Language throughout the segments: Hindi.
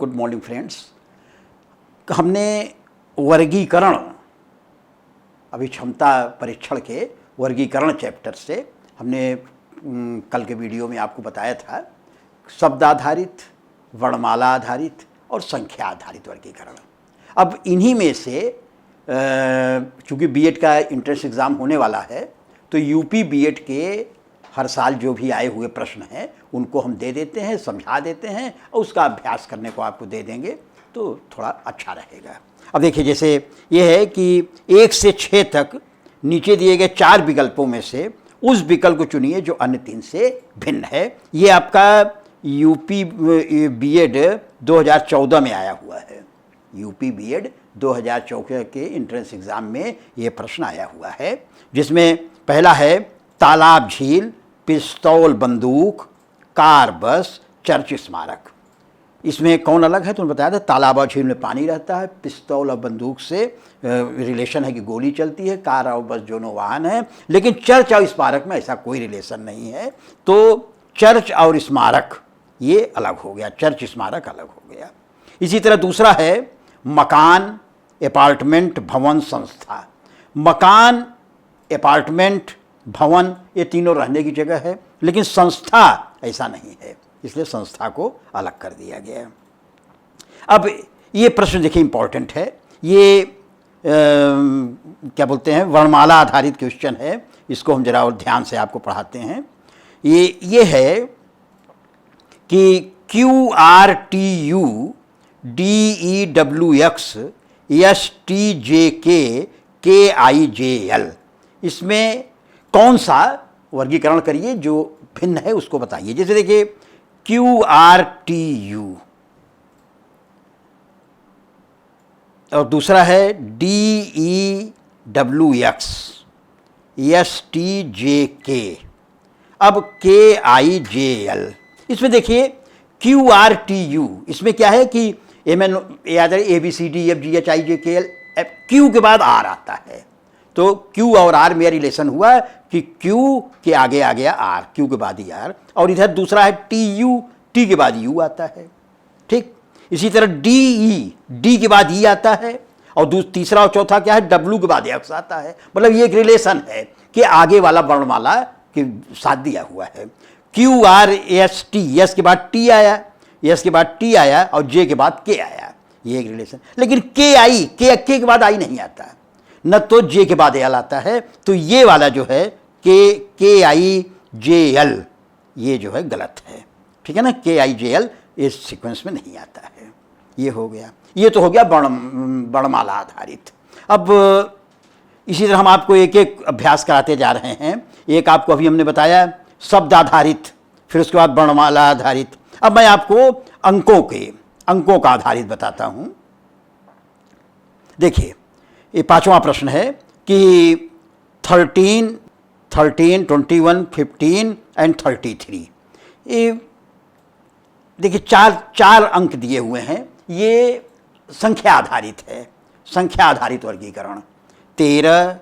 Good morning friends. हमने वर्गीकरण, अभी क्षमता परीक्षण के वर्गीकरण चैप्टर से हमने कल के वीडियो में आपको बताया था शब्द आधारित, वर्णमाला आधारित और संख्या आधारित वर्गीकरण। अब इन्हीं में से चूँकि बीएड का एंट्रेंस एग्ज़ाम होने वाला है तो यूपी बीएड के हर साल जो भी आए हुए प्रश्न हैं उनको हम दे देते हैं, समझा देते हैं और उसका अभ्यास करने को आपको दे देंगे तो थोड़ा अच्छा रहेगा। अब देखिए, जैसे ये है कि 1 से 6 तक नीचे दिए गए 4 विकल्पों में से उस विकल्प को चुनिए जो अन्य 3 से भिन्न है। ये आपका यूपी बीएड 2014 में आया हुआ है। यूपी बीएड 2014 के एंट्रेंस एग्ज़ाम में ये प्रश्न आया हुआ है, जिसमें पहला है तालाब झील, पिस्तौल बंदूक, कार बस, चर्च स्मारक। इसमें कौन अलग है तो बताया था। तालाब और झील में पानी रहता है, पिस्तौल और बंदूक से रिलेशन है कि गोली चलती है, कार और बस दोनों वाहन है, लेकिन चर्च और स्मारक में ऐसा कोई रिलेशन नहीं है। तो चर्च और स्मारक ये अलग हो गया, चर्च स्मारक अलग हो गया। इसी तरह दूसरा है मकान, अपार्टमेंट, भवन, संस्था। मकान, अपार्टमेंट, भवन ये तीनों रहने की जगह है, लेकिन संस्था ऐसा नहीं है, इसलिए संस्था को अलग कर दिया गया। अब ये प्रश्न देखिए इंपॉर्टेंट है, ये क्या बोलते हैं, वर्णमाला आधारित क्वेश्चन है। इसको हम जरा और ध्यान से आपको पढ़ाते हैं। ये है कि QRTU DEWX STJK KIJL, इसमें कौन सा वर्गीकरण करिए जो भिन्न है उसको बताइए। जैसे देखिए QRTU और दूसरा है DEWX STJK, अब KIJL। इसमें देखिए QRTU, इसमें क्या है कि MN ABCDEFGHIJKL, Q के बाद R आता है, तो Q और R में रिलेशन हुआ कि Q के आगे आ गया R, Q के बाद ही R, और इधर दूसरा है TU, T के बाद U आता है, ठीक। इसी तरह DE, D के बाद E आता है, और तीसरा और चौथा क्या है, W के बाद X आता है। मतलब ये एक रिलेशन है कि आगे वाला वर्णमाला के साथ दिया हुआ है। QRST, S के बाद T आया, S के बाद T आया और J के बाद K आया, ये एक रिलेशन। लेकिन KI, K के बाद I नहीं आता, न तो J के बाद L आता है, तो ये वाला जो है KIJL ये जो है गलत है, ठीक है ना। KIJL इस सीक्वेंस में नहीं आता है। ये हो गया, ये तो हो गया वर्णमाला आधारित। अब इसी तरह हम आपको एक एक अभ्यास कराते जा रहे हैं। एक आपको अभी हमने बताया शब्द आधारित, फिर उसके बाद वर्णमाला आधारित। अब मैं आपको अंकों का आधारित बताता हूं। देखिए, ये 5वां प्रश्न है कि 13, 21, 15 एंड 33। ये देखिए चार अंक दिए हुए हैं। ये संख्या आधारित है, संख्या आधारित वर्गीकरण। 13,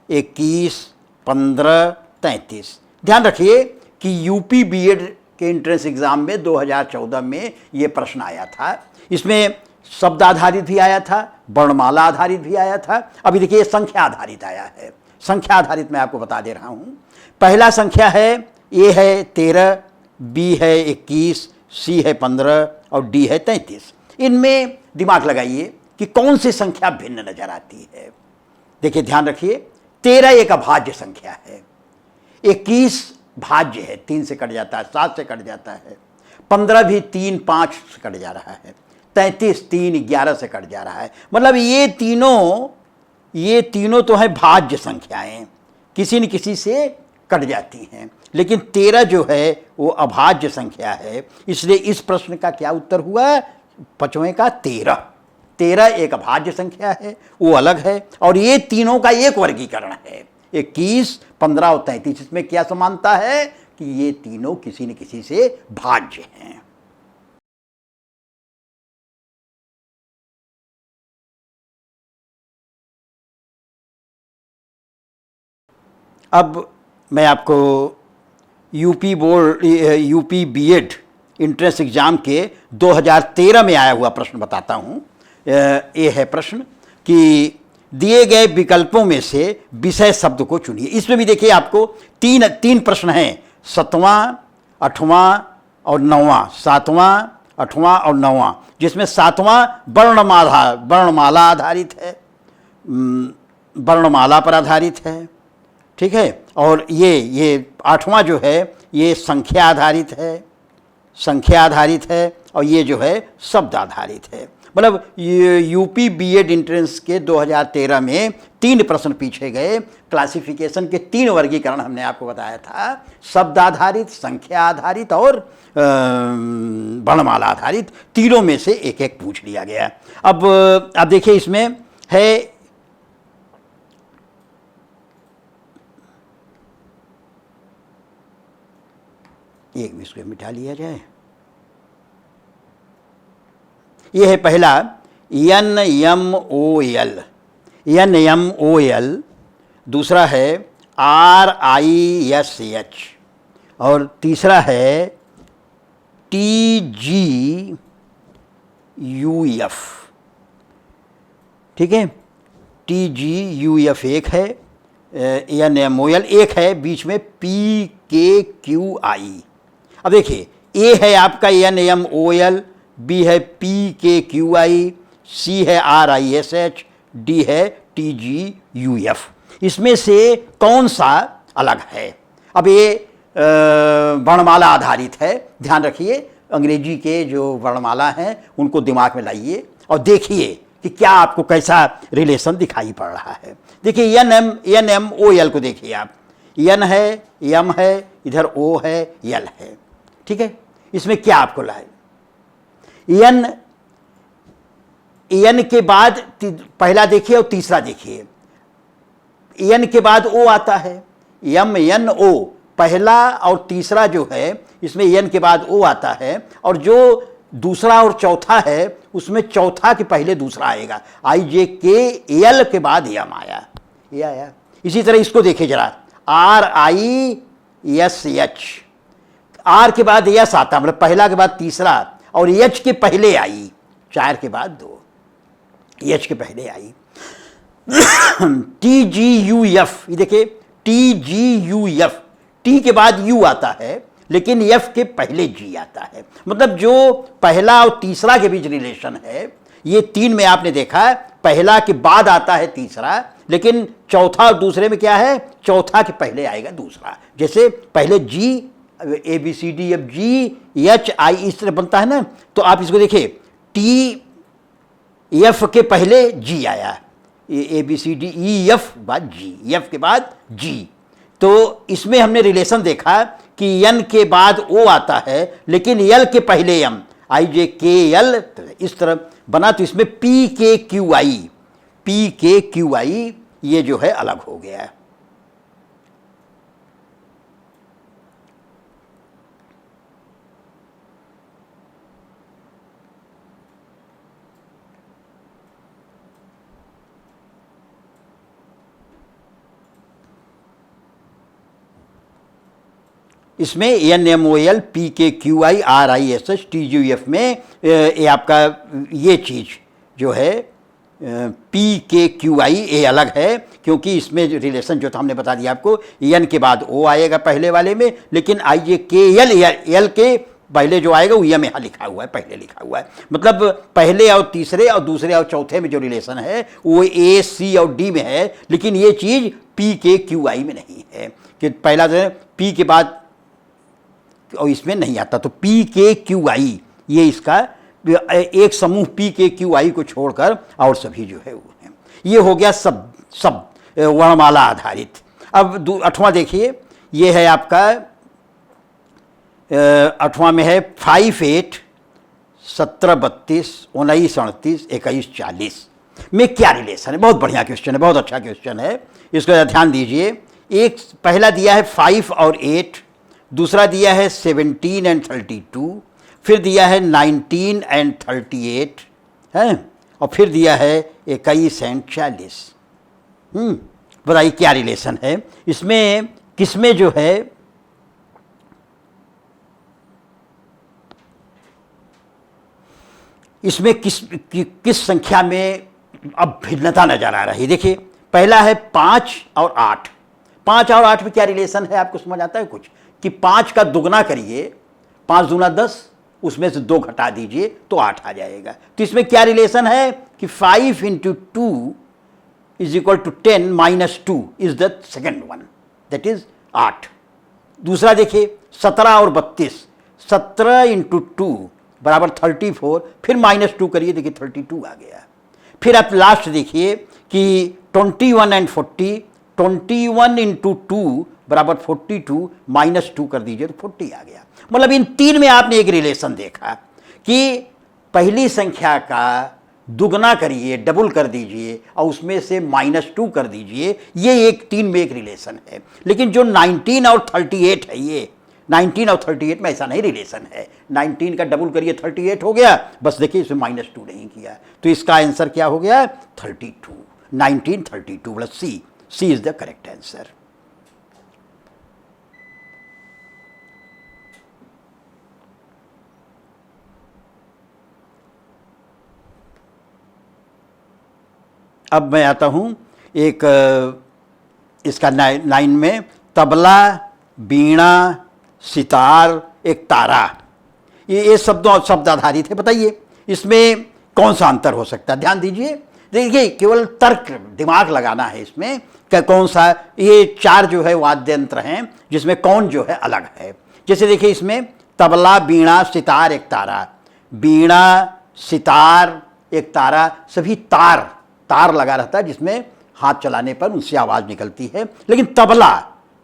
21, 15, 33। ध्यान रखिए कि यूपी बीएड के एंट्रेंस एग्जाम में 2014 में ये प्रश्न आया था। इसमें शब्द आधारित भी आया था, वर्णमाला आधारित भी आया था। अभी देखिए संख्या आधारित आया है। संख्या आधारित मैं आपको बता दे रहा हूं। पहला संख्या है, ए है 13, बी है 21, सी है 15 और डी है 33। इनमें दिमाग लगाइए कि कौन सी संख्या भिन्न नजर आती है। देखिए ध्यान रखिए, 13 एक अभाज्य संख्या है, 21 भाज्य है, 3 से कट जाता है, 7 से कट जाता है, 15 भी 3, 5 से कट जा रहा है, 33 3, 11 से कट जा रहा है। मतलब ये तीनों तो है भाज्य संख्याएं, किसी न किसी से कट जाती हैं। लेकिन 13 जो है वो अभाज्य संख्या है, इसलिए इस प्रश्न का क्या उत्तर हुआ, 5वें का 13। 13 एक अभाज्य संख्या है, वो अलग है, और ये तीनों का एक वर्गीकरण है, 21, 15 और 33। इसमें क्या समानता है कि ये तीनों किसी न किसी से भाज्य हैं। अब मैं आपको यूपी बीएड इंट्रेंस एग्जाम के 2013 में आया हुआ प्रश्न बताता हूँ। ये है प्रश्न कि दिए गए विकल्पों में से विषय शब्द को चुनिए। इसमें भी देखिए आपको तीन प्रश्न हैं, 7वां, 8वां और 9वां, 7वां, 8वां और 9वां, जिसमें 7वां वर्णमाला आधारित है, वर्णमाला पर आधारित है, ठीक है। और ये 8वां जो है ये संख्या आधारित है और ये जो है शब्द आधारित है। मतलब यूपी बीएड इंट्रेंस के 2013 में 3 प्रश्न पूछे गए। क्लासिफिकेशन के 3 वर्गीकरण हमने आपको बताया था, शब्द आधारित, संख्या आधारित और वर्णमाला आधारित। तीनों में से एक एक पूछ लिया गया। अब आप देखिए इसमें है एक में इसको मिटा लिया जाए। ये है पहला NMOL, दूसरा है RISH और तीसरा है TGUF, ठीक है। TGUF एक है, NMOL एक है, बीच में PKQI। अब देखिए ए है आपका NMOL, बी है PKQI, सी है RISH, डी है TGUF। इसमें से कौन सा अलग है? अब ये वर्णमाला आधारित है, ध्यान रखिए। अंग्रेजी के जो वर्णमाला हैं उनको दिमाग में लाइए और देखिए कि क्या आपको कैसा रिलेशन दिखाई पड़ रहा है। देखिए NMOL को देखिए आप, N है, M है, इधर O है, L है, ठीक है। इसमें क्या आपको लाए? N के बाद पहला देखिए और तीसरा देखिए। N के बाद O आता है, MNO, पहला और तीसरा जो है इसमें N के बाद O आता है, और जो दूसरा और चौथा है उसमें चौथा के पहले दूसरा आएगा। IJKL के बाद M आया, ये आया। इसी तरह इसको देखिए जरा, RISH, R के बाद यस आता, मतलब पहला के बाद तीसरा, और H के पहले आई, 4 के बाद 2, H के पहले आई। TGUF, ये देखिए TGUF, T के बाद U आता है लेकिन F के पहले G आता है। मतलब जो पहला और तीसरा के बीच रिलेशन है, ये 3 में आपने देखा है, पहला के बाद आता है तीसरा, लेकिन चौथा और दूसरे में क्या है, चौथा के पहले आएगा दूसरा। जैसे पहले G, ABCDFGHI इस तरह बनता है ना, तो आप इसको देखिए, TF के पहले G आया, ABCDEF बाद G, F के बाद G। तो इसमें हमने रिलेशन देखा कि N के बाद O आता है लेकिन L के पहले M, IJKL इस तरह बना। तो इसमें PKQI ये जो है अलग हो गया है। इसमें NMOL, PKQI, RISH, TGUF में ये आपका ये चीज़ जो है PKQI ये अलग है, क्योंकि इसमें जो रिलेशन जो था हमने बता दिया आपको, N के बाद O आएगा पहले वाले में, लेकिन IJKL L के पहले जो आएगा वो M यहाँ लिखा हुआ है, पहले लिखा हुआ है। मतलब पहले और तीसरे और दूसरे और चौथे में जो रिलेशन है वो A, C और D में है, लेकिन ये चीज़ PKQI में नहीं है कि पहला जो है P के बाद और इसमें नहीं आता। तो PKQI ये इसका एक समूह PKQI को छोड़कर और सभी जो है वो है। ये हो गया सब वर्णमाला आधारित। अब 8वां देखिए, ये है आपका 8वां में है 5, 8, 17, 32, 19, 38, 21, 40 में क्या रिलेशन है। बहुत बढ़िया क्वेश्चन है, बहुत अच्छा क्वेश्चन है, इसको ध्यान दीजिए। एक पहला दिया है 5 और 8, दूसरा दिया है 17 एंड 32, फिर दिया है 19 एंड 38 है, और फिर दिया है 21 एंड 40। बताइए क्या रिलेशन है इसमें, किसमें जो है इसमें किस संख्या में अब भिन्नता नजर आ रही है। देखिए पहला है 5 और 8। 5 और 8 में क्या रिलेशन है आपको समझ आता है कुछ, कि 5 का दुगना करिए, 5 दूना 10, उसमें से 2 घटा दीजिए तो 8 आ जाएगा। तो इसमें क्या रिलेशन है कि 5 × 2 = 10 - 2 is the second one, that is 8। दूसरा देखिए 17 और 32, 17 × 2 = 34, फिर -2 करिए, देखिए 32 आ गया। फिर आप लास्ट देखिए कि 21 और 40, 21 × 2 = 42, -2 कर दीजिए तो 40 आ गया। मतलब इन तीन में आपने एक रिलेशन देखा कि पहली संख्या का दुगना करिए, डबल कर दीजिए और उसमें से -2 कर दीजिए, ये एक तीन में एक रिलेशन है। लेकिन जो 19 और 38 है, ये 19 और 38 में ऐसा नहीं रिलेशन है। 19 का डबल करिए 38 हो गया, बस देखिए इसमें -2 नहीं किया, तो इसका आंसर क्या हो गया 32, 1932 plus C is the correct answer. अब मैं आता हूं एक इसका 9 में, तबला, वीणा, सितार, एक तारा, ये शब्द आधारित है। बताइए इसमें कौन सा अंतर हो सकता है। ध्यान दीजिए, देखिए केवल तर्क दिमाग लगाना है इसमें कि कौन सा, ये 4 जो है वाद्य यंत्र हैं जिसमें कौन जो है अलग है। जैसे देखिए इसमें तबला, वीणा, सितार, एक तारा, वीणा, सितार, एक तारा, सभी तार लगा रहता है जिसमें हाथ चलाने पर उनसे आवाज़ निकलती है। लेकिन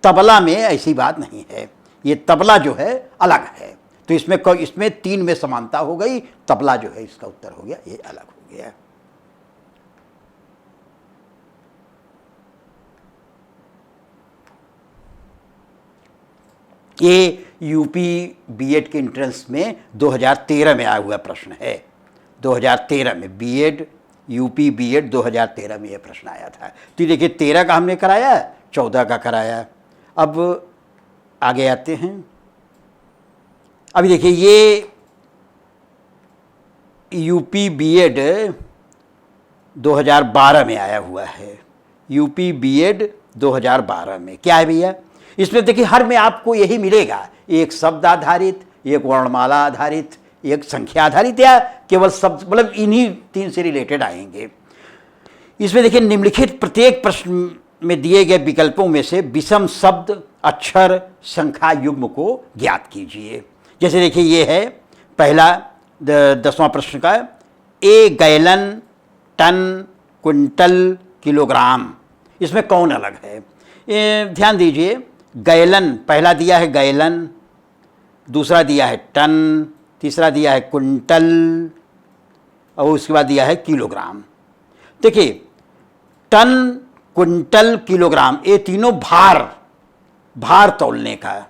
तबला में ऐसी बात नहीं है, ये तबला जो है अलग है। तो इसमें 3 में समानता हो गई, तबला जो है इसका उत्तर हो गया, ये अलग हो गया। ये यूपी बीएड के एंट्रेंस में 2013 में आया हुआ प्रश्न है। 2013 में बीएड, यूपी बीएड 2013 में ये प्रश्न आया था। तो देखिए 13 का हमने कराया, 14 का कराया। अब आगे आते हैं। अभी देखिए ये यूपी बीएड 2012 में आया हुआ है। यूपी बीएड 2012 में क्या है भैया, इसमें देखिए हर में आपको यही मिलेगा, एक शब्द आधारित, एक वर्णमाला आधारित, एक संख्या आधारित, या केवल शब्द, मतलब इन्हीं 3 से रिलेटेड आएंगे। इसमें देखिए निम्नलिखित प्रत्येक प्रश्न में दिए गए विकल्पों में से विषम शब्द, अक्षर, संख्या युग्म को ज्ञात कीजिए। जैसे देखिए ये है पहला 10वां प्रश्न का, ए गैलन, टन, क्विंटल, किलोग्राम, इसमें कौन अलग है। ध्यान दीजिए, गैलन पहला दिया है गैलन, दूसरा दिया है टन, तीसरा दिया है क्विंटल और उसके बाद दिया है किलोग्राम। देखिए टन, क्विंटल, किलोग्राम, ये तीनों भार तौलने का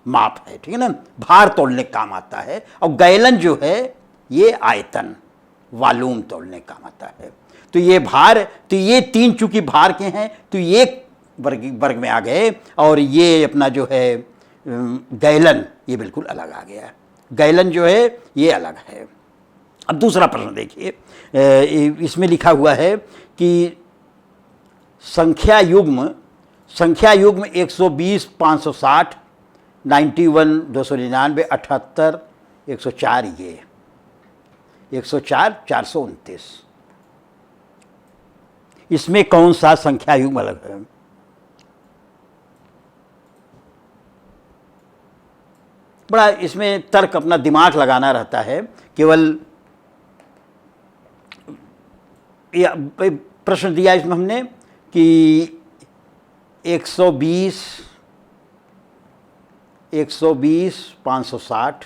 माप है, ठीक है ना, भार तौलने का काम आता है। और गैलन जो है ये आयतन, वॉल्यूम तौलने का काम आता है। तो ये भार, तो ये 3 चूंकि भार के हैं तो ये वर्ग में आ गए, और ये अपना जो है गैलन ये बिल्कुल अलग आ गया। गैलन जो है ये अलग है। अब दूसरा प्रश्न देखिए, इसमें लिखा हुआ है कि संख्या युग्म 120, 560, 91, 299, 78, 104, ये 104, 429, इसमें कौन सा संख्या युग्म अलग है। बड़ा इसमें तर्क, अपना दिमाग लगाना रहता है। केवल प्रश्न दिया इसमें हमने कि 120, 560,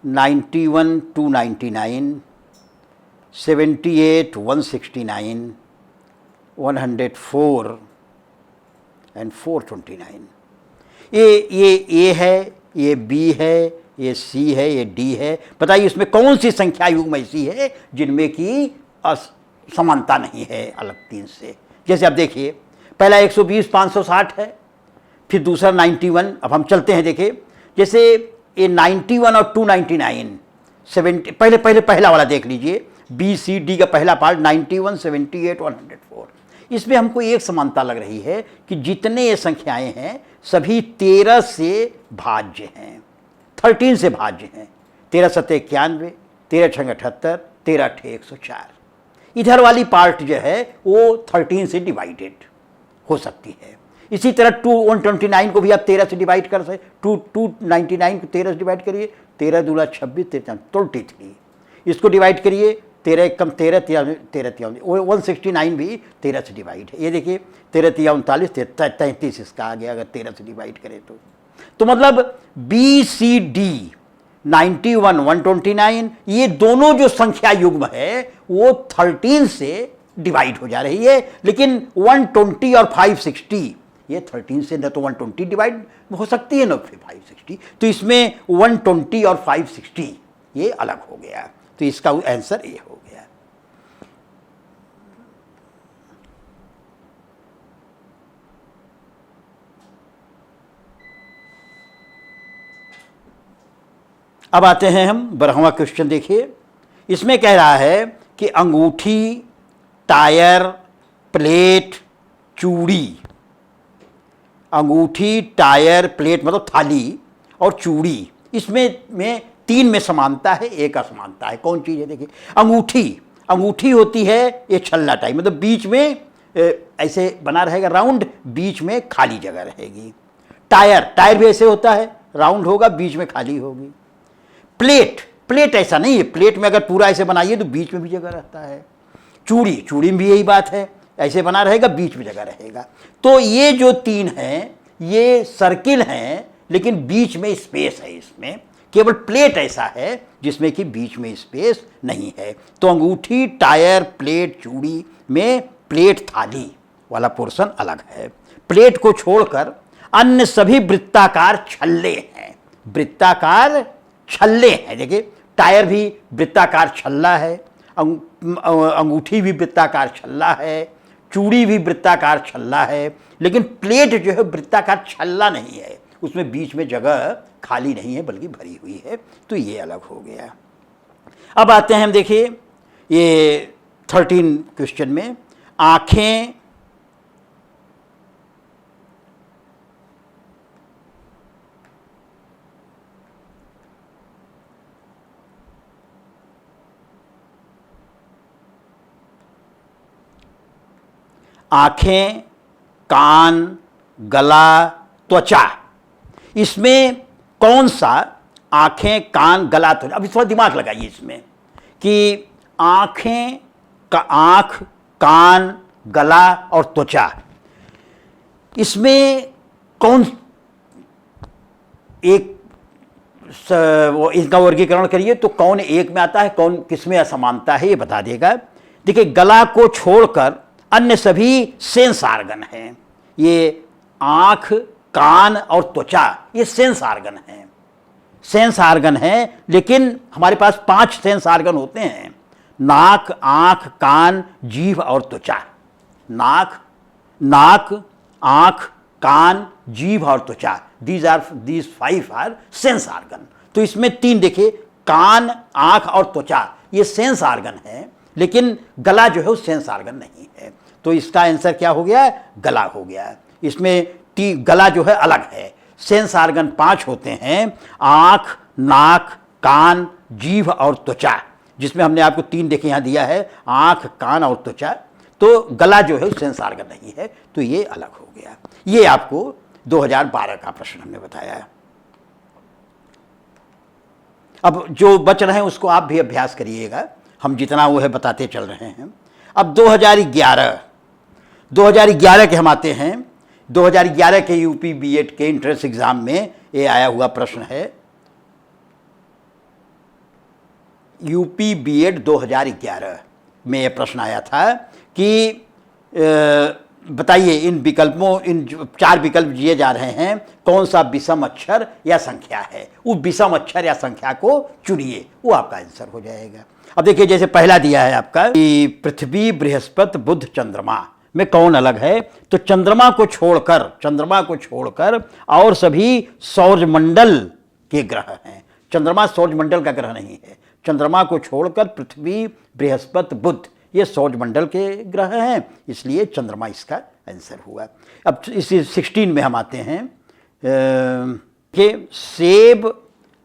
91, 299, 78, 169, 104 एंड 429। ये ए है, ये बी है, ये सी है, ये डी है। बताइए इसमें कौन सी संख्या युग्म ऐसी है जिनमें कि समानता नहीं है अलग 3 से। जैसे आप देखिए पहला 120, 560 है, फिर दूसरा 91। अब हम चलते हैं, देखिए जैसे ये 91 और 299 70, पहले पहला वाला देख लीजिए, बी सी डी का पहला पार्ट 91, 78, 104। इसमें हमको एक समानता लग रही है कि जितने ये संख्याएं हैं सभी 13 से भाज्य हैं, 13 से भाज्य हैं। 13 सत्ते 91, 13 छंग 78, 13 अठे 104। इधर वाली पार्ट जो है वो 13 से डिवाइडेड हो सकती है। इसी तरह 129 को भी आप 13 से डिवाइड कर सकते, 299 को 13 से डिवाइड करिए, 13 दूला 26, 13 33। इसको डिवाइड करिए, 13 कम 13, 13 169 भी 13 से डिवाइड है। ये देखिए 13 39, 33 इसका आ गया अगर 13 से डिवाइड करें तो मतलब बी सी डी 91, 129 ये दोनों जो संख्या युग्म है वो 13 से डिवाइड हो जा रही है, लेकिन 120 और 560 ये 13 से न तो 120 डिवाइड हो सकती है न फिर 560, तो इसमें 120 और 560 ये अलग हो गया, तो इसका आंसर ये हो गया। अब आते हैं हम 12वां क्वेश्चन, देखिए इसमें कह रहा है कि अंगूठी, टायर, प्लेट, चूड़ी, अंगूठी, टायर, प्लेट मतलब थाली और चूड़ी, इसमें 3 में समानता है, एक असमानता है। कौन चीज़ है? देखिए अंगूठी होती है ये छल्ला टाइप, मतलब बीच में ऐसे बना रहेगा राउंड, बीच में खाली जगह रहेगी। टायर भी ऐसे होता है, राउंड होगा, बीच में खाली होगी। प्लेट ऐसा नहीं है, प्लेट में अगर पूरा ऐसे बनाइए तो बीच में भी जगह रहता है। चूड़ी में भी यही बात है, ऐसे बना रहेगा, बीच में जगह रहेगा। तो ये जो 3 हैं ये सर्किल हैं, लेकिन बीच में स्पेस है इसमें। केवल प्लेट ऐसा है जिसमें कि बीच में स्पेस नहीं है। तो अंगूठी, टायर, प्लेट, चूड़ी में प्लेट थाली वाला पोर्शन अलग है। प्लेट को छोड़कर अन्य सभी वृत्ताकार छल्ले हैं, वृत्ताकार छल्ले हैं। देखिए टायर भी वृत्ताकार छल्ला है, अंगूठी भी वृत्ताकार छल्ला है, चूड़ी भी वृत्ताकार छल्ला है, लेकिन प्लेट जो है वृत्ताकार छल्ला नहीं है, उसमें बीच में जगह खाली नहीं है बल्कि भरी हुई है, तो ये अलग हो गया। अब आते हैं हम, देखिए ये 13 क्वेश्चन में आंखें, आंखें, कान, गला, त्वचा, इसमें कौन सा आंखें, कान, गला, त्वचा, अभी थोड़ा दिमाग लगाइए इसमें कि आंखें का आंख, कान, गला और त्वचा, इसमें कौन एक इनका वर्गीकरण करिए तो कौन एक में आता है, कौन किसमें असमानता है ये बता देगा। देखिए गला को छोड़कर अन्य सभी सेंस आर्गन हैं, ये आंख, कान और त्वचा ये सेंस आर्गन हैं, सेंस आर्गन हैं, लेकिन हमारे पास 5 सेंस आर्गन होते हैं, नाक, आंख, कान, जीभ और त्वचा। नाक, आंख, कान, जीभ और त्वचा, these 5 आर सेंस आर्गन। तो इसमें 3 देखिए, कान, आंख और त्वचा ये सेंस आर्गन है, लेकिन गला जो है वो सेंस आर्गन नहीं है, तो इसका आंसर क्या हो गया? गला हो गया। इसमें गला जो है अलग है, सेंस आर्गन 5 होते हैं, आंख, नाक, कान, जीभ और त्वचा, जिसमें हमने आपको 3 देखे यहाँ दिया है, आंख, कान और त्वचा, तो गला जो है सेंस आर्गन नहीं है, तो ये अलग हो गया। ये आपको 2012 का प्रश्न हमने बताया है। अब जो बच रहे हैं उसको आप भी अभ्यास करिएगा, हम जितना वो है बताते चल रहे हैं। अब 2011 के हम आते हैं। 2011 के यूपी बीएड के एंट्रेंस एग्जाम में ये आया हुआ प्रश्न है, यूपी बीएड 2011 में ये प्रश्न आया था कि बताइए इन विकल्पों, इन 4 विकल्प दिए जा रहे हैं, कौन सा विषम अक्षर या संख्या है, वो विषम अक्षर या संख्या को चुनिए, वो आपका आंसर हो जाएगा। अब देखिए जैसे पहला दिया है आपका कि पृथ्वी, बृहस्पति, बुध, चंद्रमा में कौन अलग है, तो चंद्रमा को छोड़कर और सभी सौरमंडल के ग्रह हैं। चंद्रमा सौरमंडल का ग्रह नहीं है, चंद्रमा को छोड़कर पृथ्वी, बृहस्पति, बुध ये सौरमंडल के ग्रह हैं, इसलिए चंद्रमा इसका आंसर हुआ। अब इस 16 में हम आते हैं कि सेब,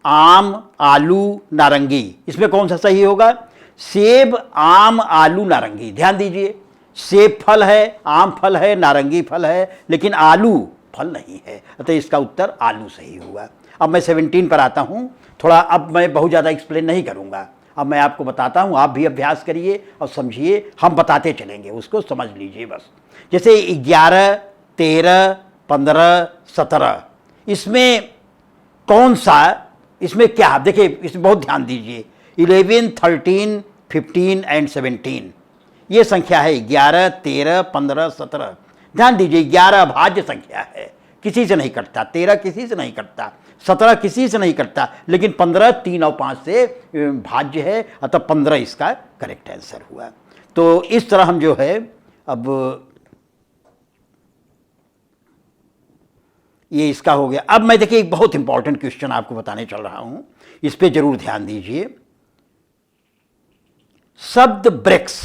आम, आलू, नारंगी, इसमें कौन सा सही होगा? सेब, आम, आलू, नारंगी। ध्यान दीजिए, सेब फल है, आम फल है, नारंगी फल है, लेकिन आलू फल नहीं है, अतः इसका उत्तर आलू सही हुआ। अब मैं 17 पर आता हूँ। थोड़ा अब मैं बहुत ज़्यादा एक्सप्लेन नहीं करूँगा, अब मैं आपको बताता हूँ, आप भी अभ्यास करिए और समझिए, हम बताते चलेंगे, उसको समझ लीजिए बस। जैसे 11, 13, 15, 17, इसमें कौन सा, इसमें क्या, देखिए इसमें बहुत ध्यान दीजिए। 11, 13, 15 एंड 17 ये संख्या है 11, 13, 15, 17। ध्यान दीजिए, 11 अभाज्य संख्या है, किसी से नहीं कटता, 13 किसी से नहीं कटता, 17 किसी से नहीं कटता, लेकिन 15 3 और 5 से भाज्य है, अतः 15 इसका करेक्ट आंसर हुआ। तो इस तरह हम जो है, अब ये इसका हो गया। अब मैं देखिए एक बहुत इंपॉर्टेंट क्वेश्चन आपको बताने चल रहा हूं, इस पे जरूर ध्यान दीजिए। शब्द ब्रेक्स,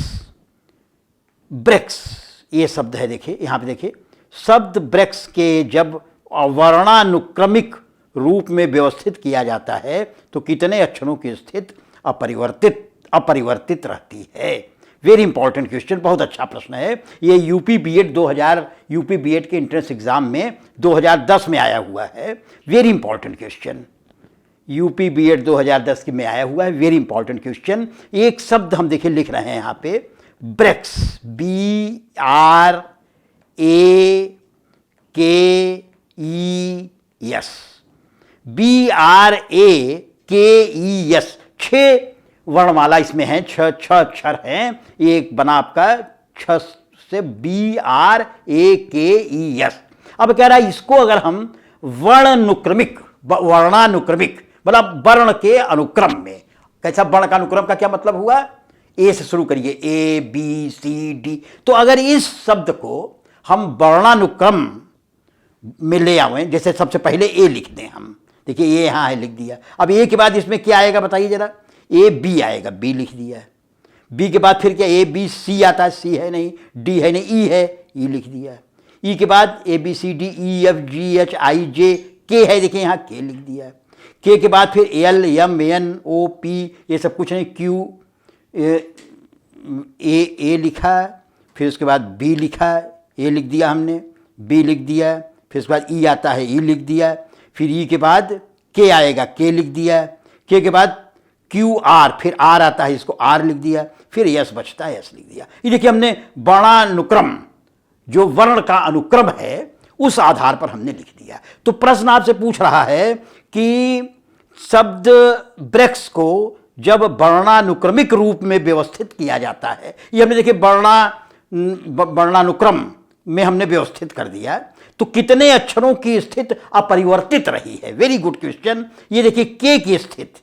ब्रेक्स ये शब्द है, देखिए यहां पे देखिए, शब्द ब्रेक्स के जब वर्णानुक्रमिक रूप में व्यवस्थित किया जाता है तो कितने अक्षरों की स्थिति अपरिवर्तित रहती है? वेरी इंपॉर्टेंट क्वेश्चन, बहुत अच्छा प्रश्न है। ये यूपी बीएड 2000 यूपी बीएड के एंट्रेंस एग्जाम में 2010 में आया हुआ है। Very important question, UP BEd 2010 में आया हुआ है, वेरी इंपॉर्टेंट क्वेश्चन। एक शब्द हम देखिए लिख रहे हैं यहाँ पे, ब्रेक्स, BRAKES, BRAKES, 6 वर्णमाला इसमें है, 6 अक्षर हैं, एक बना आपका 6 से BRAKES। अब कह रहा है इसको अगर हम वर्णानुक्रमिक मतलब वर्ण के अनुक्रम में, कैसा वर्ण का अनुक्रम का क्या मतलब हुआ? ए से शुरू करिए, ABCD। तो अगर इस शब्द को हम वर्णानुक्रम में ले आए, जैसे सबसे पहले ए लिख दें हम, देखिए ये यहां है, लिख दिया। अब ए के बाद इसमें क्या आएगा बताइए जरा? AB आएगा, B लिख दिया। B के बाद फिर क्या ABC आता है? C है नहीं, D है नहीं, E है, E लिख दिया। E के बाद ABCDEFGHIJ K है, देखिए यहाँ K लिख दिया। K के बाद फिर LMNOP ये सब कुछ नहीं, Q A लिखा, फिर उसके बाद B लिखा, A लिख दिया हमने, B लिख दिया, फिर उसके बाद E आता है, E लिख दिया, फिर E के बाद K आएगा, K लिख दिया, K के बाद QR, फिर R आता है, इसको R लिख दिया, फिर S बचता है, S लिख दिया। ये देखिए हमने वर्णानुक्रम, जो वर्ण का अनुक्रम है उस आधार पर हमने लिख दिया। तो प्रश्न आपसे पूछ रहा है कि शब्द ब्रेक्स को जब वर्णानुक्रमिक रूप में व्यवस्थित किया जाता है, ये हमने देखिए वर्णानुक्रम में हमने व्यवस्थित कर दिया, तो कितने अक्षरों की स्थिति अपरिवर्तित रही है? Very good question. ये देखिए के की स्थिति,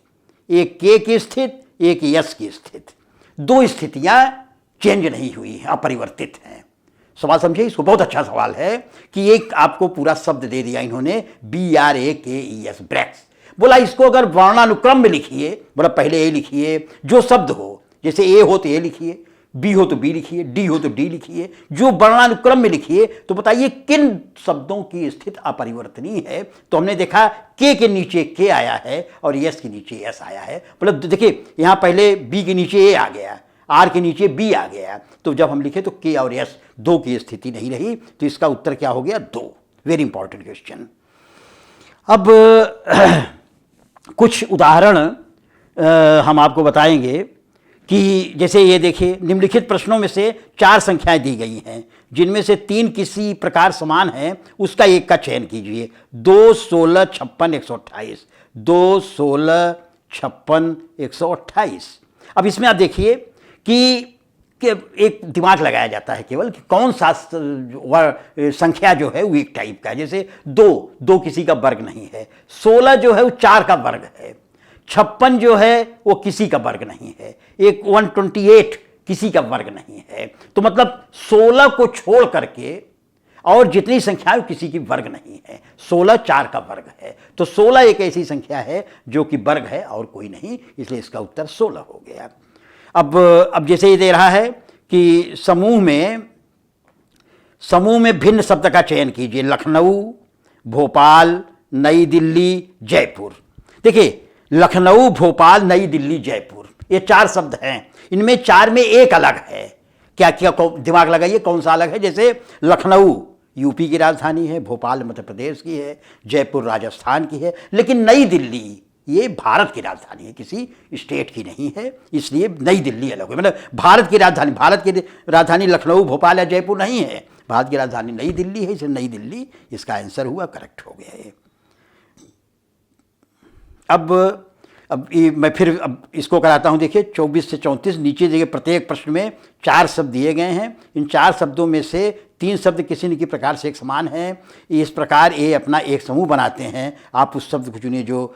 एक के की स्थिति, एक यस की स्थिति, दो स्थितियां चेंज नहीं हुई हैं, अपरिवर्तित हैं। सवाल समझिए, इसको बहुत अच्छा सवाल है कि एक आपको पूरा शब्द दे दिया इन्होंने, BRAKES, ब्रेक्स। बोला इसको अगर वर्णानुक्रम में लिखिए, बोला पहले ए लिखिए, जो शब्द हो, जैसे ए हो तो ए लिखिए, बी हो तो बी लिखिए, डी हो तो डी लिखिए, जो वर्णानुक्रम में लिखिए, तो बताइए किन शब्दों की स्थिति अपरिवर्तनीय है? तो हमने देखा के नीचे के आया है और यस के नीचे एस आया है। मतलब देखिए यहां पहले बी के नीचे ए आ गया, आर के नीचे बी आ गया, तो जब हम लिखे तो के और एस दो की स्थिति नहीं रही, तो इसका उत्तर क्या हो गया? 2। Very important question. अब कुछ उदाहरण हम आपको बताएंगे कि जैसे ये देखिए, निम्नलिखित प्रश्नों में से 4 संख्याएं दी गई हैं, जिनमें से 3 किसी प्रकार समान हैं, उसका एक का चयन कीजिए। 2, 16, 56, 128, 2, 16, 56, 128। अब इसमें आप देखिए कि एक दिमाग लगाया जाता है केवल कि कौन सा संख्या जो है वो एक टाइप का है। जैसे 2 किसी का वर्ग नहीं है, 16 जो है वो 4 का वर्ग है, 56 जो है वो किसी का वर्ग नहीं है, एक 128 किसी का वर्ग नहीं है। तो मतलब 16 को छोड़ करके और जितनी संख्याएं किसी की वर्ग नहीं है। 16 4 का वर्ग है, तो 16 एक ऐसी संख्या है जो कि वर्ग है और कोई नहीं, इसलिए इसका उत्तर 16 हो गया। अब जैसे ये दे रहा है कि समूह में भिन्न शब्द का चयन कीजिए। लखनऊ, भोपाल, नई दिल्ली, जयपुर। देखिए, लखनऊ, भोपाल, नई दिल्ली, जयपुर, ये 4 शब्द हैं। इनमें 4 में एक अलग है। क्या क्या दिमाग लगाइए, कौन सा अलग है? जैसे लखनऊ यूपी की राजधानी है, भोपाल मध्य प्रदेश की है, जयपुर राजस्थान की है, लेकिन नई दिल्ली ये भारत की राजधानी है, किसी स्टेट की नहीं है, इसलिए नई दिल्ली अलग है। मतलब भारत की राजधानी लखनऊ, भोपाल या जयपुर नहीं है, भारत की राजधानी नई दिल्ली है, इसलिए नई दिल्ली इसका आंसर हुआ, करेक्ट हो गया ये। अब मैं फिर इसको कराता हूँ। देखिए 24 से 34 नीचे देखिए, प्रत्येक प्रश्न में 4 शब्द दिए गए हैं। इन 4 शब्दों में से 3 शब्द किसी न किसी प्रकार से एक समान हैं। इस प्रकार ये अपना एक समूह बनाते हैं। आप उस शब्द को चुनिए जो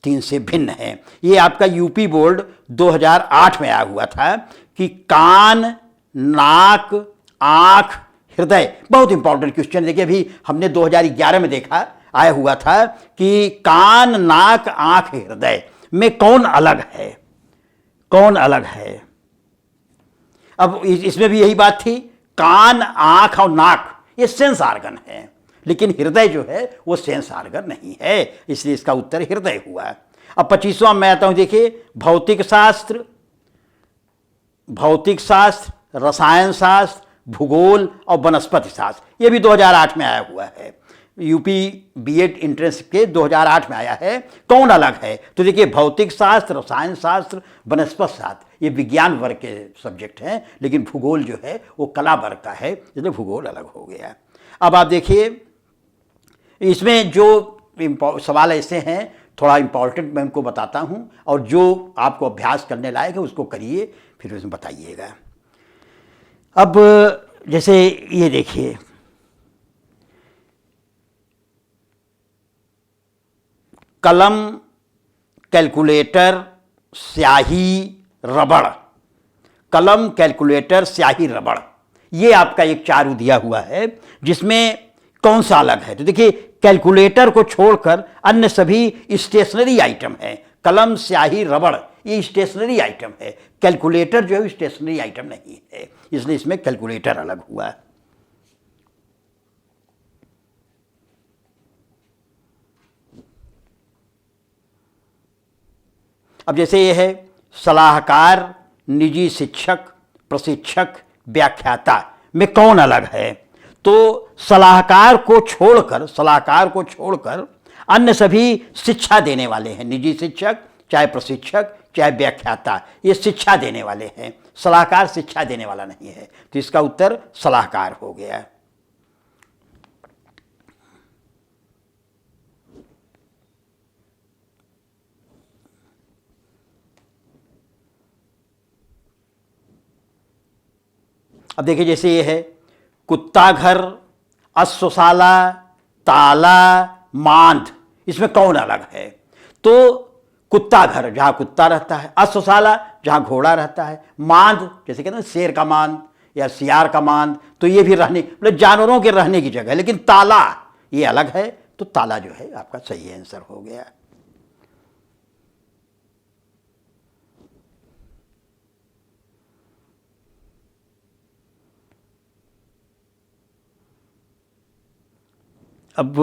3 से भिन्न है। ये आपका यूपी बोर्ड 2008 में आया हुआ था कि कान, नाक, आँख, हृदय, बहुत इंपॉर्टेंट क्वेश्चन। देखिए अभी हमने 2011 में देखा, आया हुआ था कि कान, नाक, आँख, हृदय में कौन अलग है, कौन अलग है। अब इसमें भी यही बात थी, कान, आंख और नाक ये सेंस आर्गन है, लेकिन हृदय जो है वो सेंस आर्गन नहीं है, इसलिए इसका उत्तर हृदय हुआ। अब 25वां मैं आता हूं। देखिए भौतिक शास्त्र, रसायन शास्त्र, भूगोल और वनस्पति शास्त्र, ये भी 2008 में आया हुआ है। यूपी बीएड एंट्रेंस के 2008 में आया है। कौन अलग है? तो देखिए भौतिक शास्त्र, रसायन शास्त्र, वनस्पति शास्त्र ये विज्ञान वर्ग के सब्जेक्ट हैं, लेकिन भूगोल जो है वो कला वर्ग का है, इसलिए भूगोल अलग हो गया। अब आप देखिए इसमें जो सवाल ऐसे हैं, थोड़ा इंपॉर्टेंट मैं उनको बताता हूँ, और जो आपको अभ्यास करने लायक है उसको करिए, फिर उसमें बताइएगा। अब जैसे ये देखिए, कलम, कैलकुलेटर, स्याही, रबड़। कलम, कैलकुलेटर, स्याही, रबड़, ये आपका एक चारू दिया हुआ है, जिसमें कौन सा अलग है? तो देखिए कैलकुलेटर को छोड़कर अन्य सभी स्टेशनरी आइटम है। कलम, स्याही, रबड़ ये स्टेशनरी आइटम है, कैलकुलेटर जो है स्टेशनरी आइटम नहीं है, इसलिए इसमें कैलकुलेटर अलग हुआ। अब जैसे ये है सलाहकार, निजी शिक्षक, प्रशिक्षक, व्याख्याता में कौन अलग है? तो सलाहकार को छोड़कर अन्य सभी शिक्षा देने वाले हैं। निजी शिक्षक, चाहे प्रशिक्षक, चाहे व्याख्याता, ये शिक्षा देने वाले हैं। सलाहकार शिक्षा देने वाला नहीं है, तो इसका उत्तर सलाहकार हो गया। अब देखिए जैसे ये है कुत्ता घर, अश्वशाला, ताला, मांद, इसमें कौन अलग है? तो कुत्ता घर जहाँ कुत्ता रहता है, अश्वशाला जहाँ घोड़ा रहता है, मांद जैसे कहते हैं शेर का मांद या सियार का मांद, तो ये भी रहने मतलब जानवरों के रहने की जगह है। लेकिन ताला ये अलग है, तो ताला जो है आपका सही आंसर हो गया। अब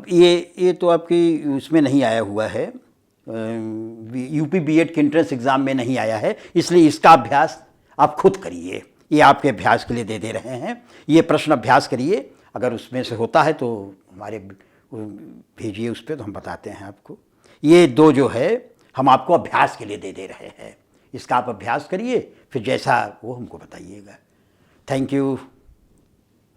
ये तो आपकी उसमें नहीं आया हुआ है, यूपी बीएड के एंट्रेंस एग्ज़ाम में नहीं आया है, इसलिए इसका अभ्यास आप खुद करिए। ये आपके अभ्यास के लिए दे रहे हैं, ये प्रश्न अभ्यास करिए। अगर उसमें से होता है तो हमारे भेजिए उस पर, तो हम बताते हैं आपको। ये 2 जो है हम आपको अभ्यास के लिए दे रहे हैं, इसका आप अभ्यास करिए, फिर जैसा वो हमको बताइएगा। Thank you.